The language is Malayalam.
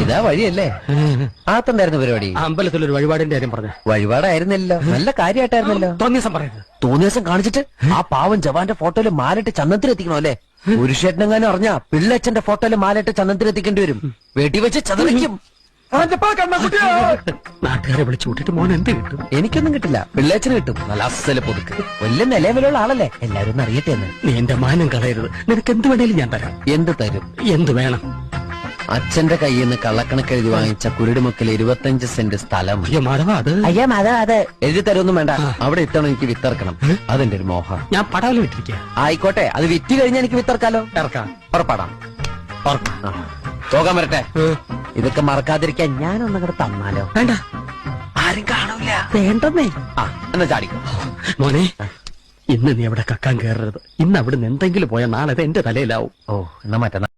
ഇതാ വഴിയല്ലേ? ആത്തുണ്ടായിരുന്നു പരിപാടി. അമ്പലത്തിലൊരു വഴിപാടിന്റെ കാര്യം പറഞ്ഞു. വഴിപാടായിരുന്നല്ലോ, നല്ല കാര്യമായിട്ടായിരുന്നല്ലോ. തോന്നിയസം പറയരുത്. തോന്നിയസം കാണിച്ചിട്ട് ആ പാവം ജവാന്റെ ഫോട്ടോയില് മാലിട്ട് ചന്ദനത്തിലെത്തിക്കണോ അല്ലേ? പുരുഷേട്ടനെങ്ങാനും അറിഞ്ഞാ പിള്ളച്ചന്റെ ഫോട്ടോയില് മാലിട്ട് ചന്ദനത്തിലെത്തിക്കേണ്ടി വരും. വെടിവെച്ച് ചതറിക്കും. നാട്ടുകാരെ വിളിച്ചു കൂട്ടിട്ട് മോൻ എന്ത് കിട്ടും? എനിക്കൊന്നും കിട്ടില്ല, പിള്ളേച്ചന് കിട്ടും. നല്ല അസല പുതുക്ക്, വലിയ നിലവിലുള്ള ആളല്ലേ, എല്ലാരും ഒന്ന് അറിയട്ടെ എന്ന്. നീ എന്റെ മാനം കളയരുത്. നിനക്ക് എന്ത് വേണേലും ഞാൻ തരാം. എന്ത് തരും? എന്ത് വേണം? അച്ഛന്റെ കയ്യിൽ നിന്ന് കള്ളക്കണക്ക് എഴുതി വാങ്ങിച്ച കുരുടിമുക്കിൽ 25 സെന്റ് സ്ഥലം. അയ്യോ മാധവ, അത് അയ്യാ മാധവ, അത് എഴുതി തരൊന്നും വേണ്ട. അവിടെ ഇത്തവണ എനിക്ക് വിത്തറക്കണം. അതെന്റെ ഒരു മോഹം. ഞാൻ പടാവില് വിട്ടിരിക്കുക. ആയിക്കോട്ടെ, അത് വിറ്റ് കഴിഞ്ഞാൽ എനിക്ക് വിത്തറക്കാലോ. ഇറക്കാം. ഉറപ്പാടാം. പോകാൻ വരട്ടെ. ഇതൊക്കെ മറക്കാതിരിക്കാൻ ഞാനൊന്നും കൂടെ തന്നാലോ? വേണ്ട, ആരും കാണൂല. വേണ്ടെന്നേ. എന്നാ ചാടിക്കോ മോനെ. ഇന്ന് നീ അവിടെ കക്കാൻ കയറരുത്. ഇന്ന് അവിടുന്ന് എന്തെങ്കിലും പോയാൽ നാളെ എന്റെ തലയിലാവും. ഓ, എന്നാ മറ്റന്നാ